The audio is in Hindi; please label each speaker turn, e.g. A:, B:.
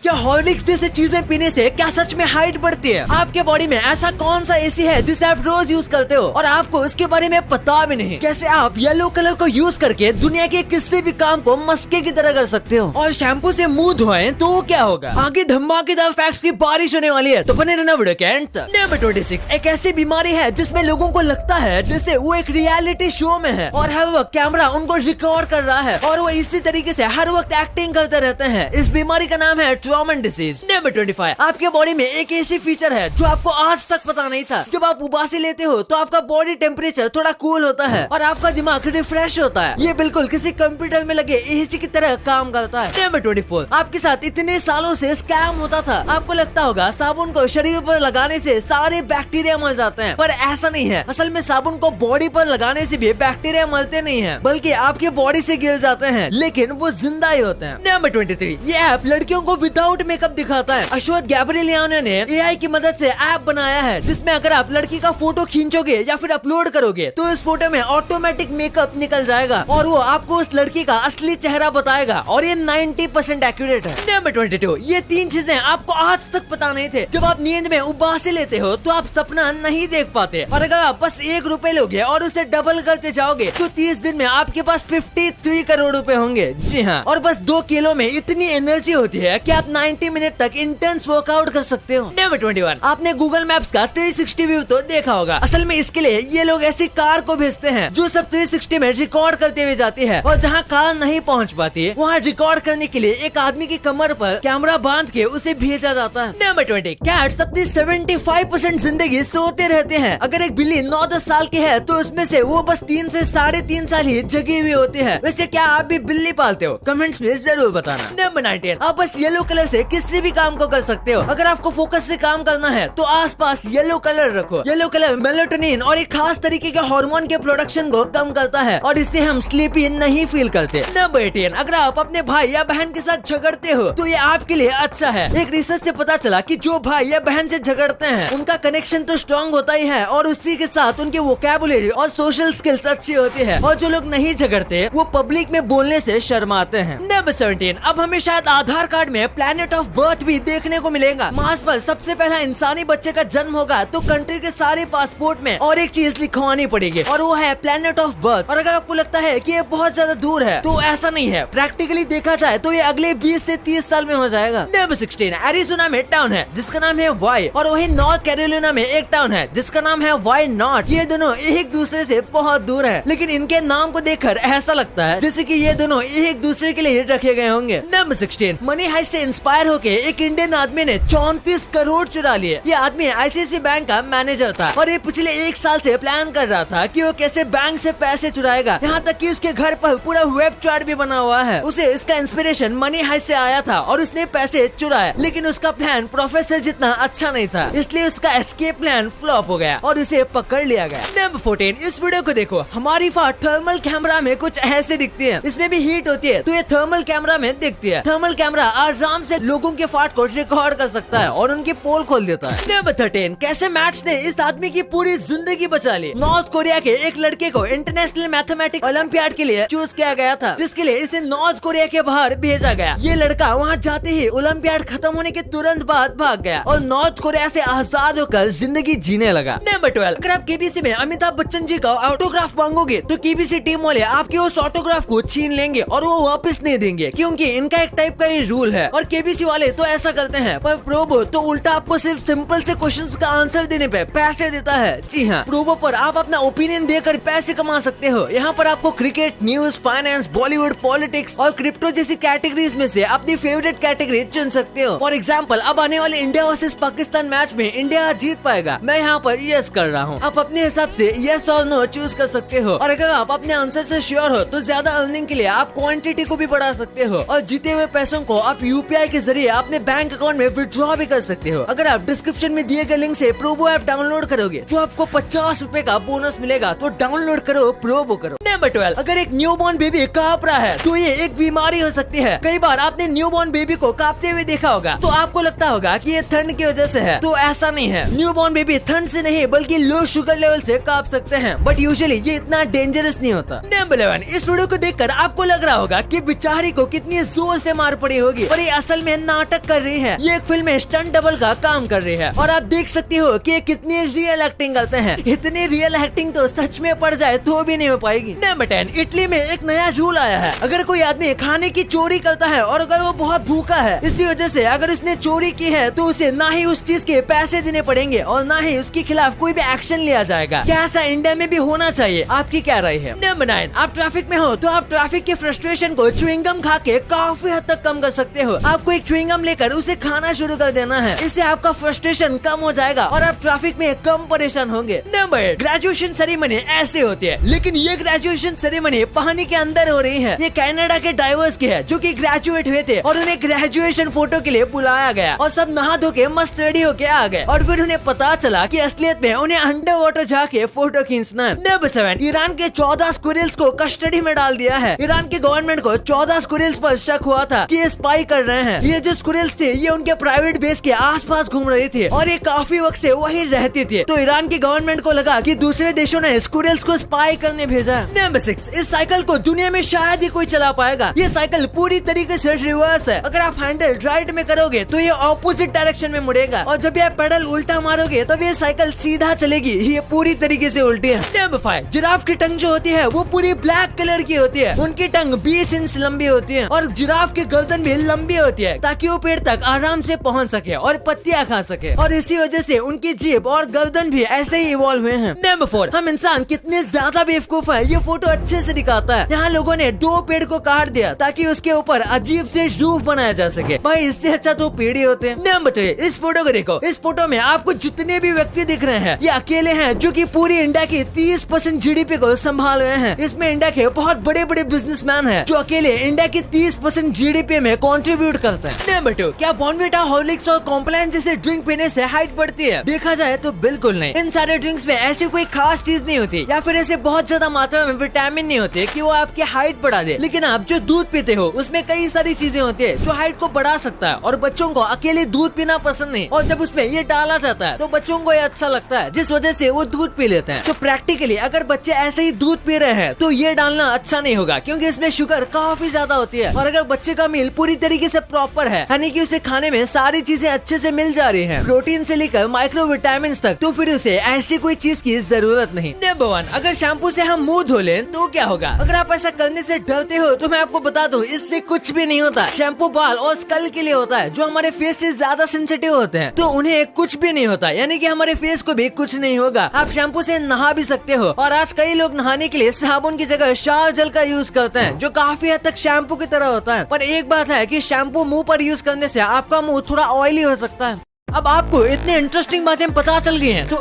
A: क्या हॉर्लिक्स जैसे चीजें पीने से क्या सच में हाइट बढ़ती है? आपके बॉडी में ऐसा कौन सा एसी है जिसे आप रोज यूज करते हो और आपको उसके बारे में पता भी नहीं? कैसे आप येलो कलर को यूज करके दुनिया के किसी भी काम को मस्के की तरह कर सकते हो? और शैम्पू से मुंह धोएं तो क्या होगा? आगे धमाकेदार फैक्ट्स की बारिश होने वाली है, तो बने रहना वीडियो के एंड तक। नंबर 26, एक ऐसी बीमारी है जिसमें लोगों को लगता है जैसे वो एक रियलिटी शो में है और हर वक्त कैमरा उनको रिकॉर्ड कर रहा है और वो इसी तरीके से हर वक्त एक्टिंग करते रहते हैं। इस बीमारी का नाम है ट्रॉमन डिसीज। नंबर 25, आपके बॉडी में एक ऐसी फीचर है जो आपको आज तक पता नहीं था। जब आप उबासी लेते हो तो आपका बॉडी टेम्परेचर थोड़ा कूल होता है और आपका दिमाग रिफ्रेश होता है। ये बिल्कुल किसी कंप्यूटर में लगे एसी की तरह काम करता है। नंबर 24, आपके साथ इतने सालों से स्कैम होता था। आपको लगता होगा साबुन को शरीर पर लगाने से सारे बैक्टीरिया मर जाते हैं, पर ऐसा नहीं है। असल में साबुन को बॉडी पर लगाने से भी बैक्टीरिया मरते नहीं हैं, बल्कि आपकी बॉडी से गिर जाते हैं, लेकिन वो जिंदा ही होते हैं। नंबर 23, ये ऐप लड़कियों को विदाउट मेकअप दिखाता है। अशोक गैब्रिलियानो ने एआई की मदद से ऐप बनाया है जिसमें अगर आप लड़की का फोटो खींचोगे या फिर अपलोड करोगे तो इस फोटो में ऑटोमेटिक मेकअप निकल जाएगा और वो आपको उस लड़की का असली चेहरा बताएगा और ये 90% एक्यूरेट है। नंबर 22, ये 3 चीजें आपको आज तक पता नहीं थे। जब आप नींद में उबासी लेते हो तो आप सपना नहीं देख पाते और अगर आप बस 1 रुपए लोगे और उसे डबल करते जाओगे तो 30 दिन में आपके पास 53 करोड़ रुपए होंगे। जी हाँ, और बस 2 किलो में इतनी एनर्जी होती है कि आप 90 मिनट तक इंटेंस वर्कआउट कर सकते हो। नंबर 21, आपने गूगल मैप्स का 360 व्यू तो देखा होगा। असल में इसके लिए ये लोग ऐसी कार को भेजते हैं जो सब 360 में रिकॉर्ड करते हुए जाती है और जहाँ कार नहीं पहुँच पाती वहाँ रिकॉर्ड करने के लिए एक आदमी की कमर पर कैमरा बांध के उसे भेजा जाता है। नंबर 20, कैट्स अपनी 75% जिंदगी सोते रहते हैं। अगर एक बिल्ली 9-10 साल की है तो उसमें से वो बस 3 से 3.5 साल ही जगी हुई होती है। वैसे क्या आप भी बिल्ली पालते हो? कमेंट्स में जरूर बताना। नंबर 19, आप बस येलो कलर से किसी भी काम को कर सकते हो। अगर आपको फोकस से काम करना है तो आसपास येलो कलर रखो। येलो कलर मेलाटोनिन और एक खास तरीके के हार्मोन के प्रोडक्शन को कम करता है और इससे हम स्लीपी नहीं फील करते। नंबर 18, अगर आप अपने भाई या बहन के साथ झगड़ते हो तो ये आपके लिए अच्छा है। एक रिसर्च से पता चला कि जो भाई या बहन से झगड़ते हैं उनका कनेक्शन तो स्ट्रॉन्ग होता ही है और उसी के साथ उनकी वोकैबुलरी और सोशल स्किल्स अच्छी होती है और जो लोग नहीं झगड़ते वो पब्लिक में बोलने से शर्माते हैं। नंबर 17, अब हमें शायद आधार कार्ड में प्लैनेट ऑफ बर्थ भी देखने को मिलेगा। मार्स पर सबसे पहला इंसानी बच्चे का जन्म होगा तो कंट्री के सारे पासपोर्ट में और एक चीज लिखवानी पड़ेगी और वो है प्लैनेट ऑफ बर्थ। और अगर आपको लगता है कि ये बहुत ज्यादा दूर है तो ऐसा नहीं है। प्रैक्टिकली देखा जाए तो ये अगले 20 से 30 साल में हो जाएगा। नंबर 16, एरिज़ोना में टाउन है जिसका नाम है वाई और वही नॉर्थ कैरोलिना में एक टाउन है जिसका नाम है वाई नॉट। ये दोनों एक दूसरे से बहुत दूर है, लेकिन इनके नाम को देखकर ऐसा लगता है जैसे कि ये दोनों एक दूसरे के लिए रखे गए होंगे। नंबर 16, मनी हाइस्ट से इंस्पायर होके एक इंडियन आदमी ने 34 करोड़ चुरा लिए। ये आदमी आईसीआईसीआई बैंक का मैनेजर था और ये पिछले 1 साल से प्लान कर रहा था कि वो कैसे बैंक से पैसे चुराएगा। यहाँ तक कि उसके घर पर पूरा वेब चार्ट भी बना हुआ है। उसे इसका इंस्पिरेशन मनी हाइस्ट से आया था और उसने पैसे चुराए, लेकिन उसका प्लान प्रोफेसर जितना अच्छा नहीं था, इसलिए उसका एस्केप प्लान फ्लॉप हो गया और उसे पकड़ लिया गया। नंबर 14, इस वीडियो को देखो। हमारी फाट थर्मल कैमरा में कुछ ऐसे दिखती है। इसमें भी हीट होती है तो ये थर्मल कैमरा में दिखती है। थर्मल कैमरा आराम से लोगों के फाट को रिकॉर्ड कर सकता है और उनकी पोल खोल देता है। नंबर 13, कैसे मैथ्स ने इस आदमी की पूरी जिंदगी बचा ली। नॉर्थ कोरिया के एक लड़के को इंटरनेशनल मैथमेटिक्स ओलंपियाड के लिए चूज किया गया था, जिसके लिए इसे नॉर्थ कोरिया के बाहर भेजा गया। ये लड़का वहाँ जाते ही ओलंपियाड खत्म होने के तुरंत बाद भाग गया और नॉर्थ कोरिया से आजाद होकर जिंदगी जीने लगा। नंबर 12, अगर आप केबीसी में अमिताभ बच्चन जी का ऑटोग्राफ मांगोगे तो केबीसी टीम वाले आपके उस ऑटोग्राफ को छीन लेंगे और वो वापस नहीं देंगे, क्योंकि इनका एक टाइप का ये रूल है। और केबीसी वाले तो ऐसा करते हैं, पर प्रोबो तो उल्टा आपको सिर्फ सिंपल से क्वेश्चंस का आंसर देने पे पैसे देता है। जी हाँ, प्रोबो पर आप अपना ओपिनियन देकर पैसे कमा सकते हो। यहाँ पर आपको cricket, news, finance, Bollywood, politics और क्रिप्टो जैसी कैटेगरीज में से अपनी फेवरेट कैटेगरी चुन सकते हो। फॉर एग्जाम्पल, अब आने वाले इंडिया वर्सेस पाकिस्तान मैच में इंडिया जीत पाएगा, मैं यहाँ पर यस कर रहा हूँ। आप अपने हिसाब से यस और नो चूज कर सकते हो और अगर आप अपने आंसर से श्योर हो तो ज्यादा अर्निंग के लिए आप क्वांटिटी को भी बढ़ा सकते हो और जीते हुए पैसों को आप यूपीआई के जरिए अपने बैंक अकाउंट में विड्रॉ भी कर सकते हो। अगर आप डिस्क्रिप्शन में दिए गए लिंक से प्रोबो ऐप डाउनलोड करोगे तो आपको 50 रुपए का बोनस मिलेगा, तो डाउनलोड करो, प्रोबो करो। नंबर 12, अगर एक न्यूबॉर्न बेबी कांप रहा है तो ये एक बीमारी हो सकती है। कई बार आपने न्यूबॉर्न बेबी को कांपते हुए देखा होगा तो आपको लगता होगा कि ये ठंड की वजह से है, तो ऐसा नहीं है। न्यूबॉर्न बेबी ठंड से नहीं बल्कि लो शुगर लेवल से कांप सकते हैं, बट यूजुअली ये इतना डेंजरस नहीं होता। नंबर 11, इस वीडियो को देखकर आपको लग रहा होगा कि बेचारी को कितनी जोर से मार पड़ी होगी, पर ये असल असल में नाटक कर रही है, ये एक फिल्म में स्टंट डबल का काम कर रही है। और आप देख सकते हो कि ये कितनी रियल एक्टिंग करते हैं। इतनी रियल एक्टिंग तो सच में पड़ जाए तो भी नहीं हो पाएगी। नंबर 10, इटली में एक नया रूल आया है। अगर कोई आदमी खाने की चोरी करता है और अगर वो बहुत भूखा है, इसी वजह से अगर उसने चोरी की है तो उसे ना ही उस चीज के पैसे देने पड़ेंगे और ना ही उसके खिलाफ कोई भी एक्शन लिया जाएगा। क्या ऐसा इंडिया में भी होना चाहिए? आपकी क्या राय है? नंबर 9, आप ट्रैफिक में हो तो आप ट्रैफिक के फ्रस्ट्रेशन को च्युइंगम खा के काफी हद तक कम कर सकते हो। आपको एक च्युइंगम लेकर उसे खाना शुरू कर देना है, इससे आपका फ्रस्ट्रेशन कम हो जाएगा और आप ट्रैफिक में कम परेशान होंगे। नंबर 8, ग्रेजुएशन सेरेमनी ऐसे होती है, लेकिन ये ग्रेजुएशन सेरेमनी पानी के अंदर हो रही है। ये कनाडा के डाइवर्स की है जो कि ग्रेजुएट हुए थे और उन्हें ग्रेजुएशन फोटो के लिए बुलाया गया और सब नहा धो के मस्त रेडी होके आ गए और फिर उन्हें पता चला कि असलियत में उन्हें अंडर वाटर जाके फोटो खींचना है। नंबर 7, ईरान के 14 स्क्विरल्स को कस्टडी में डाल दिया है। ईरान के गवर्नमेंट को 14 स्क्विरल्स पर शक हुआ था कि ये स्पाई कर रहे हैं। ये जो स्क्विरल्स थे ये उनके प्राइवेट बेस के आसपास घूम रहे थे और ये काफी वक्त से वही रहती थी। तो ईरान की गवर्नमेंट को लगा कि दूसरे देशों ने स्क्विरल्स को स्पाई करने भेजा। नंबर 6, इस साइकिल को दुनिया में शायद ही कोई चला पाएगा। ये साइकिल पूरी तरीके से रिवर्स है। अगर आप हैंडल राइट में करोगे तो ये ऑपोजिट डायरेक्शन में मुड़ेगा और जब ये पेडल उल्टा मारोगे तब ये साइकिल सीधा चलेगी। ये पूरी तरीके से उल्टी है। नंबर 5, जिराफ की टंग जो होती है वो पूरी ब्लैक कलर की होती है। उनकी टंग 20 इंच लंबी होती है और जिराफ की गर्दन भी लंबी होती है ताकि वो पेड़ तक आराम से पहुंच सके और पत्तियां खा सके और इसी वजह से उनकी जीभ और गर्दन भी ऐसे ही इवॉल्व हुए हैं। नंबर 4, हम इंसान कितने ज्यादा बेवकूफ है ये फोटो अच्छे से दिखाता है। यहाँ लोगों ने 2 पेड़ को काट दिया ताकि उसके ऊपर अजीब से रूफ बनाया जा सके। भाई इससे अच्छा तो पेड़ ही होते हैं। नंबर 3, इस फोटो को देखो। इस फोटो में आपको जितने भी व्यक्ति दिख रहे हैं ये अकेले हैं जो कि पूरी इंडिया की 30% जीडीपी को संभाल रहे हैं। इसमें इंडिया के बहुत बड़े बड़े बिजनेसमैन हैं जो अकेले इंडिया की 30% जीडीपी में कंट्रीब्यूट करते हैं। नंबर 2, क्या बॉर्नविटा, हॉर्लिक्स और कॉम्प्लान जैसे ड्रिंक पीने से हाइट बढ़ती है? देखा जाए तो बिल्कुल नहीं। इन सारे ड्रिंक्स में ऐसी कोई खास चीज नहीं होती या फिर ऐसे बहुत ज्यादा मात्रा में विटामिन नहीं होते कि वो आपकी हाइट बढ़ा दे। लेकिन आप जो दूध पीते हो उसमें कई सारी चीजें होती है जो हाइट को बढ़ा सकता है और बच्चों को अकेले दूध पीना पसंद नहीं और जब उसमें ये डाला जाता है तो बच्चों को ये अच्छा लगता है जिस वजह से वो दूध पी लेते हैं। तो प्रैक्टिकली अगर बच्चे ऐसे ही दूध पी रहे हैं तो ये डालना अच्छा नहीं होगा क्योंकि इसमें शुगर काफी ज्यादा होती है। और अगर बच्चे का मील पूरी तरीके से प्रॉपर है यानी कि उसे खाने में सारी चीजें अच्छे से मिल जा रही है, प्रोटीन से लेकर माइक्रो विटामिन तक, तो फिर उसे ऐसी कोई चीज की जरूरत नहीं। नंबर 1, अगर शैम्पू से हम मुंह धो लें तो क्या होगा? अगर आप ऐसा करने से डरते हो तो मैं आपको बता दूं इससे कुछ भी नहीं होता। शैम्पू बाल और स्कल के लिए होता है जो हमारे फेस से ज्यादा सेंसिटिव होते हैं, तो उन्हें कुछ भी नहीं होता, यानी कि हमारे फेस को भी कुछ नहीं होगा। आप शैम्पू से नहा भी सकते हो और आज कई लोग नहाने के लिए साबुन की जगह शावर जेल का यूज करते हैं जो काफी हद तक शैम्पू की तरह होता है। पर एक बात है कि शैम्पू मुंह पर यूज करने से आपका मुंह थोड़ा ऑयली हो सकता है। अब आपको इतनी इंटरेस्टिंग बातें पता चल गई हैं तो